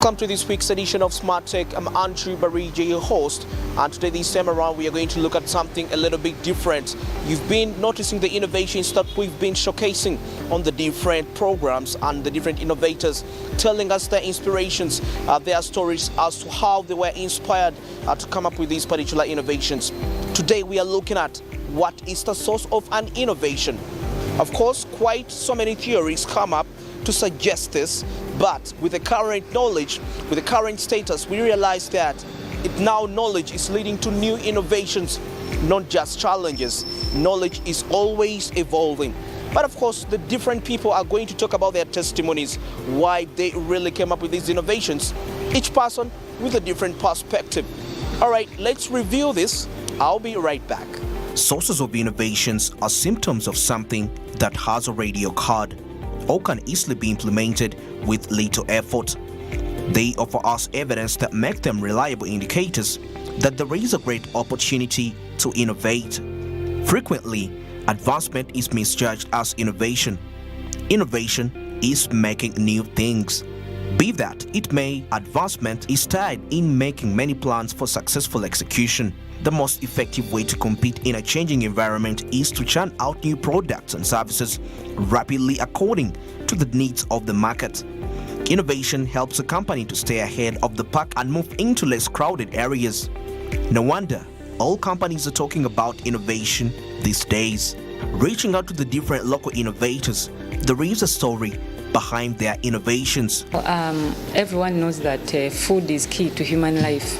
Welcome to this week's edition of Smart Tech. I'm Andrew Barija, your host, and today this time around we are going to look at something a little bit different. You've been noticing the innovations that we've been showcasing on the different programs and the different innovators telling us their inspirations, their stories as to how they were inspired to come up with these particular innovations. Today we are looking at what is the source of an innovation. Of course, quite so many theories come up to suggest this, but with the current knowledge, with the current status, we realize that knowledge is leading to new innovations, not just challenges. Knowledge is always evolving. But of course, the different people are going to talk about their testimonies, why they really came up with these innovations, each person with a different perspective. All right, let's review this. I'll be right back. Sources of innovations are symptoms of something that has already occurred or can easily be implemented with little effort. They offer us evidence that make them reliable indicators that there is a great opportunity to innovate. Frequently, advancement is misjudged as innovation. Innovation is making new things. Be that it may, advancement is tied in making many plans for successful execution. The most effective way to compete in a changing environment is to churn out new products and services rapidly according to the needs of the market. Innovation helps a company to stay ahead of the pack and move into less crowded areas. No wonder all companies are talking about innovation these days. Reaching out to the different local innovators, there is a story behind their innovations. Everyone knows that food is key to human life.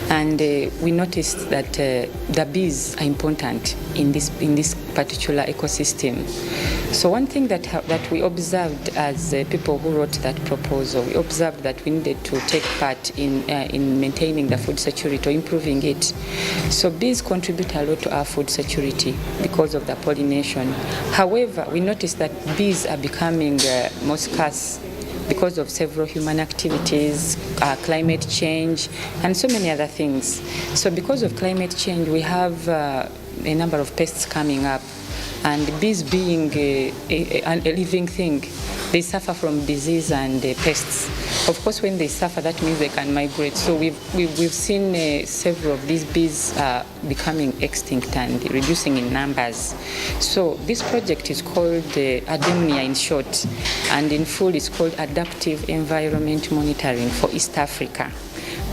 And we noticed that the bees are important in this particular ecosystem. So one thing that we observed as people who wrote that proposal, we observed that we needed to take part in maintaining the food security or improving it. So bees contribute a lot to our food security because of the pollination. However, we noticed that bees are becoming more scarce because of several human activities, climate change, and so many other things. So because of climate change, we have a number of pests coming up, and bees being a living thing, they suffer from disease and pests. Of course, when they suffer, that means they can migrate. So we've seen several of these bees becoming extinct and reducing in numbers. So this project is called ADEMNIA in short, and in full it's called Adaptive Environment Monitoring for East Africa.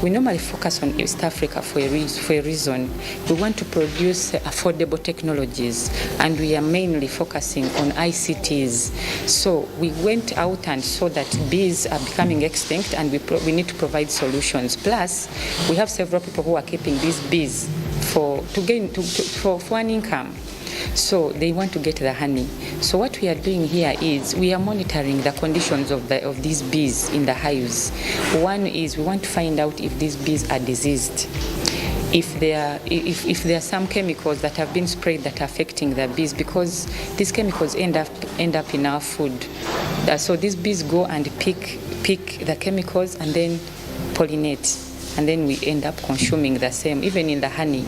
We normally focus on East Africa for a reason. We want to produce affordable technologies, and we are mainly focusing on ICTs. So we went out and saw that bees are becoming extinct, and we need to provide solutions. Plus, we have several people who are keeping these bees for an income. So they want to get the honey. So what we are doing here is we are monitoring the conditions of these bees in the hives. One is we want to find out if these bees are diseased. If there are some chemicals that have been sprayed that are affecting the bees, because these chemicals end up in our food. So these bees go and pick the chemicals and then pollinate. And then we end up consuming the same. Even in the honey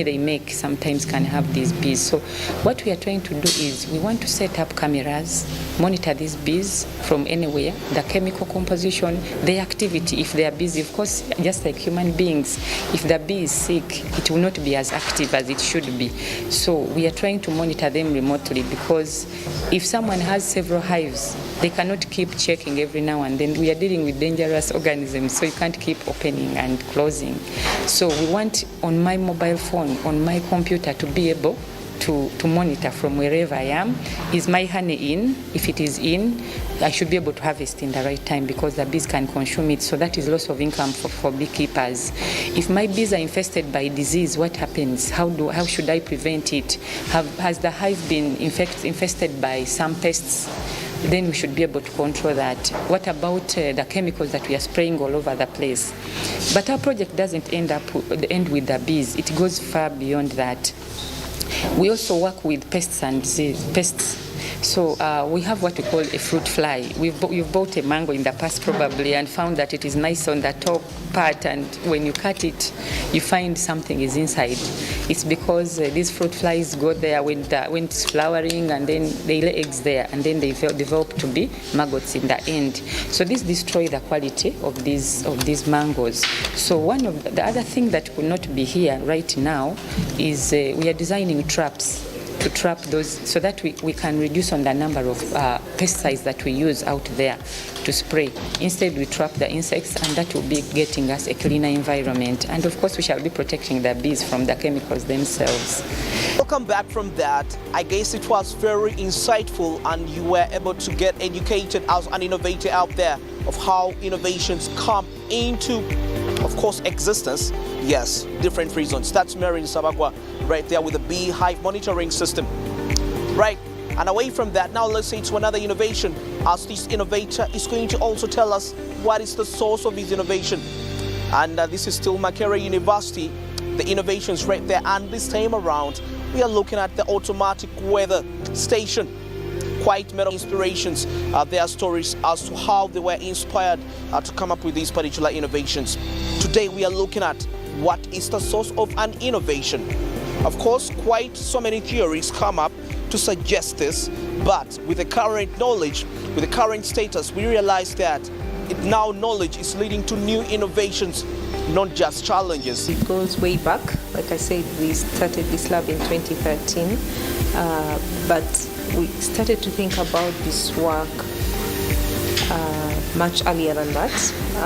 they make sometimes can have these bees. So what we are trying to do is we want to set up cameras, monitor these bees from anywhere, the chemical composition, their activity. If they are busy, of course, just like human beings, if the bee is sick, it will not be as active as it should be. So we are trying to monitor them remotely, because if someone has several hives, they cannot keep checking every now and then. We are dealing with dangerous organisms, so you can't keep opening and closing. So we want on my mobile phone, on my computer, to be able to monitor from wherever I am. Is my honey in? If it is in, I should be able to harvest in the right time, because the bees can consume it. So that is loss of income for beekeepers. If my bees are infested by disease, what happens? How should I prevent it? Has the hive been infested by some pests? Then we should be able to control that. What about the chemicals that we are spraying all over the place? But our project doesn't end with the bees. It goes far beyond that. We also work with pests and disease. So we have what we call a fruit fly. You've bought a mango in the past probably and found that it is nice on the top part, and when you cut it, you find something is inside. It's because these fruit flies go there when it's flowering, and then they lay eggs there, and then they develop to be maggots in the end. So this destroys the quality of these mangoes. So one of the other thing that could not be here right now is we are designing traps to trap those, so that we can reduce on the number of pesticides that we use out there to spray. Instead, we trap the insects, and that will be getting us a cleaner environment. And of course, we shall be protecting the bees from the chemicals themselves. Welcome back from that. I guess it was very insightful, and you were able to get educated as an innovator out there of how innovations come into, of course, existence. Yes, different reasons. That's Mary Sabagwa right there with the beehive monitoring system. Right, and away from that, now let's say to another innovation, as this innovator is going to also tell us what is the source of his innovation. And this is still Makerere University, the innovations right there. And this time around, we are looking at the automatic weather station. Quite many inspirations. There are stories as to how they were inspired to come up with these particular innovations. Today we are looking at what is the source of an innovation. Of course, quite so many theories come up to suggest this, but with the current knowledge, with the current status, we realize that now knowledge is leading to new innovations, not just challenges. It goes way back. Like I said, we started this lab in 2013, but we started to think about this work much earlier than that.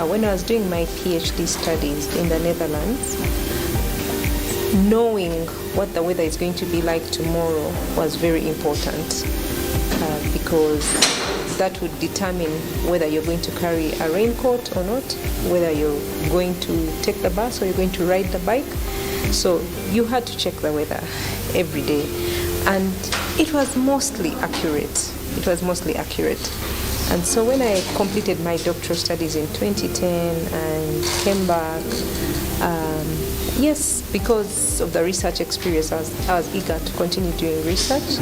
When I was doing my PhD studies in the Netherlands, knowing what the weather is going to be like tomorrow was very important, because that would determine whether you're going to carry a raincoat or not, whether you're going to take the bus or you're going to ride the bike. So you had to check the weather every day, and it was mostly accurate. And so when I completed my doctoral studies in 2010 and came back, yes, because of the research experience, I was eager to continue doing research.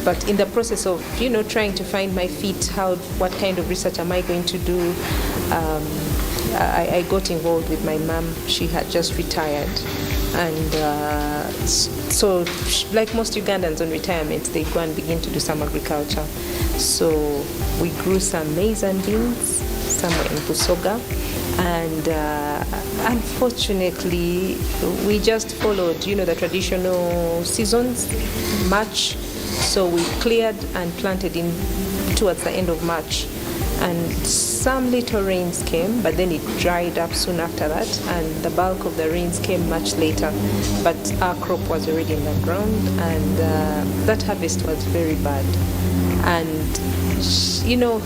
But in the process of, trying to find my feet, what kind of research am I going to do, I got involved with my mom. She had just retired. And so, like most Ugandans on retirement, they go and begin to do some agriculture. So we grew some maize and beans somewhere in Busoga. And unfortunately, we just followed, the traditional seasons, March. So we cleared and planted in towards the end of March. And some little rains came, but then it dried up soon after that, and the bulk of the rains came much later. But our crop was already in the ground, and that harvest was very bad. And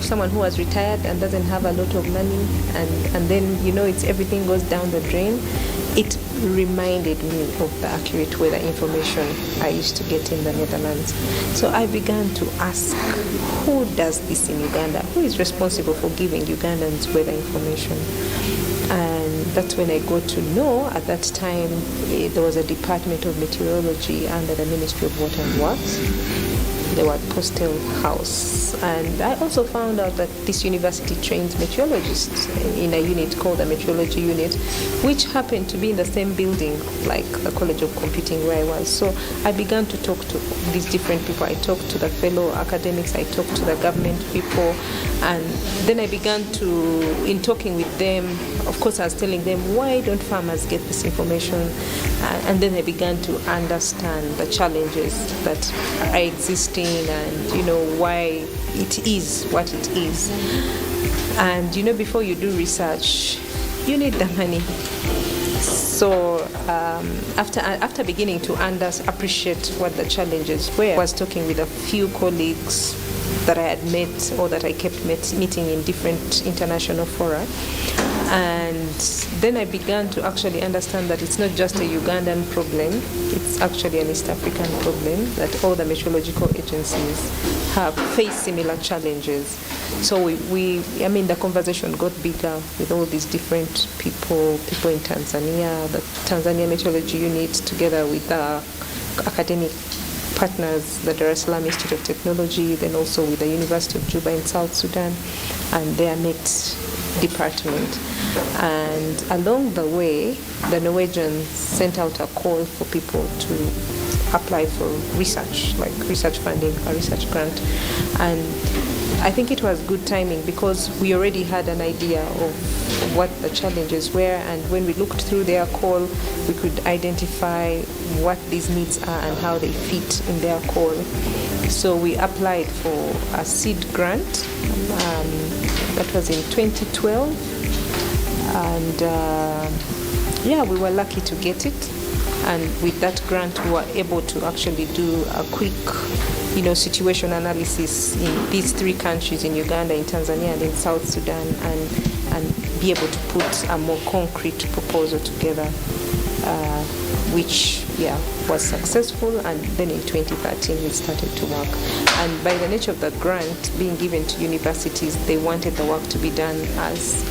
someone who was retired and doesn't have a lot of money, and then it's everything goes down the drain. It reminded me of the accurate weather information I used to get in the Netherlands. So I began to ask, who does this in Uganda? Who is responsible for giving Ugandans weather information? And that's when I got to know, at that time, there was a Department of Meteorology under the Ministry of Water and Works. They were at Postel House. And I also found out that this university trains meteorologists in a unit called the Meteorology Unit, which happened to be in the same building like the College of Computing where I was. So I began to talk to these different people. I talked to the fellow academics, I talked to the government people, and then I began to, in talking with them, of course I was telling them, why don't farmers get this information? And then I began to understand the challenges that are existing, and why it is what it is. And before you do research, you need the money. So after beginning to appreciate what the challenges were, I was talking with a few colleagues that I had met or that I kept meeting in different international fora. And then I began to actually understand that it's not just a Ugandan problem, it's actually an East African problem, that all the meteorological agencies have faced similar challenges. So the conversation got bigger with all these different people in Tanzania, the Tanzania Meteorology Unit, together with the academic partners, the Dar es Salaam Institute of Technology, then also with the University of Juba in South Sudan, and their NET department. And along the way, the Norwegians sent out a call for people to apply for research, like research funding, a research grant. And I think it was good timing because we already had an idea of what the challenges were, and when we looked through their call, we could identify what these needs are and how they fit in their call. So we applied for a seed grant. That was in 2012, and we were lucky to get it. And with that grant, we were able to actually do a quick, situation analysis in these 3 countries, in Uganda, in Tanzania, and in South Sudan, and be able to put a more concrete proposal together, which was successful. And then in 2013, we started to work. And by the nature of the grant being given to universities, they wanted the work to be done as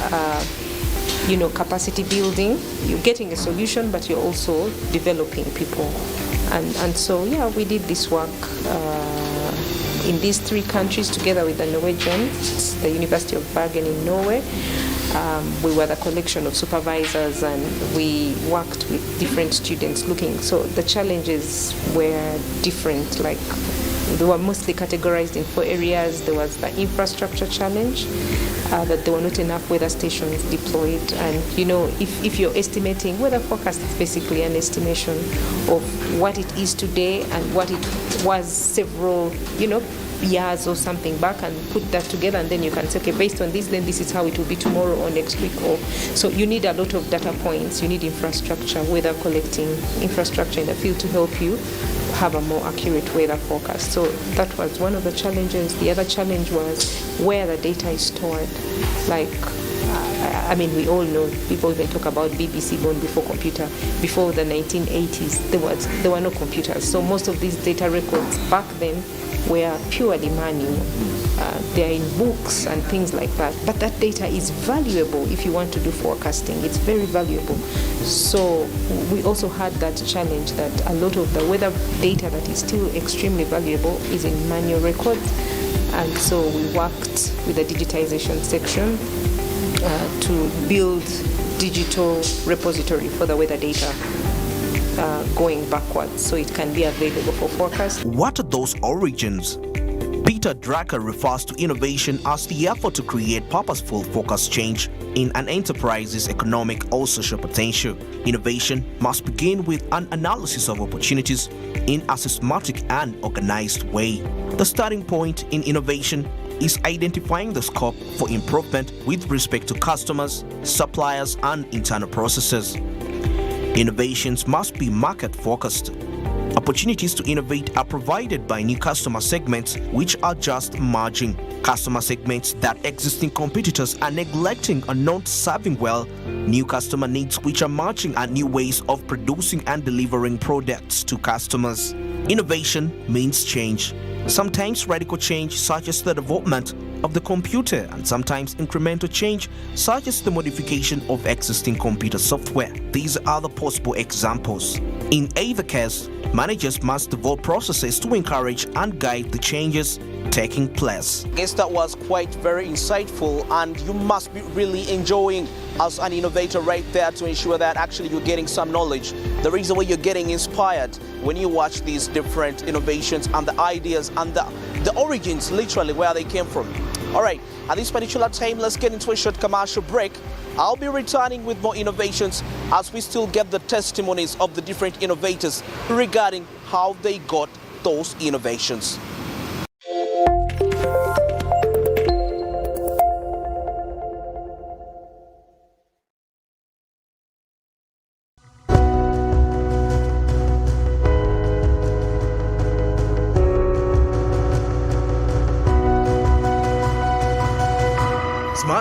capacity building. You're getting a solution, but you're also developing people. And so, we did this work in these 3 countries together with the Norwegians, the University of Bergen in Norway. We were the collection of supervisors, and we worked with different students looking. So the challenges were different, like they were mostly categorized in 4 areas. There was the infrastructure challenge, that there were not enough weather stations deployed. And, if you're estimating, weather forecast is basically an estimation of what it is today and what it was several, years or something back, and put that together, and then you can say, okay, based on this, then this is how it will be tomorrow or next week. Or so you need a lot of data points. You need infrastructure, weather collecting infrastructure in the field to help you have a more accurate weather forecast. So that was one of the challenges. The other challenge was where the data is stored. Like, we all know, people even talk about BBC born before computer. Before the 1980s, there were no computers. So most of these data records back then were purely manual. They're in books and things like that. But that data is valuable if you want to do forecasting. It's very valuable. So we also had that challenge that a lot of the weather data that is still extremely valuable is in manual records. And so we worked with the digitization section to build digital repository for the weather data going backwards, so it can be available for forecast. What are those origins? Peter Drucker refers to innovation as the effort to create purposeful focus change in an enterprise's economic or social potential. Innovation must begin with an analysis of opportunities in a systematic and organized way. The starting point in innovation is identifying the scope for improvement with respect to customers, suppliers, and internal processes. Innovations must be market-focused. Opportunities to innovate are provided by new customer segments which are just emerging. Customer segments that existing competitors are neglecting or not serving well. New customer needs which are emerging are new ways of producing and delivering products to customers. Innovation means change. Sometimes radical change, such as the development of the computer, and sometimes incremental change, such as the modification of existing computer software. These are the possible examples. In either case, managers must develop processes to encourage and guide the changes taking place. I guess that was quite very insightful, and you must be really enjoying as an innovator right there to ensure that actually you're getting some knowledge. The reason why you're getting inspired when you watch these different innovations and the ideas and the origins, literally where they came from. All right, at this particular time, let's get into a short commercial break. I'll be returning with more innovations as we still get the testimonies of the different innovators regarding how they got those innovations.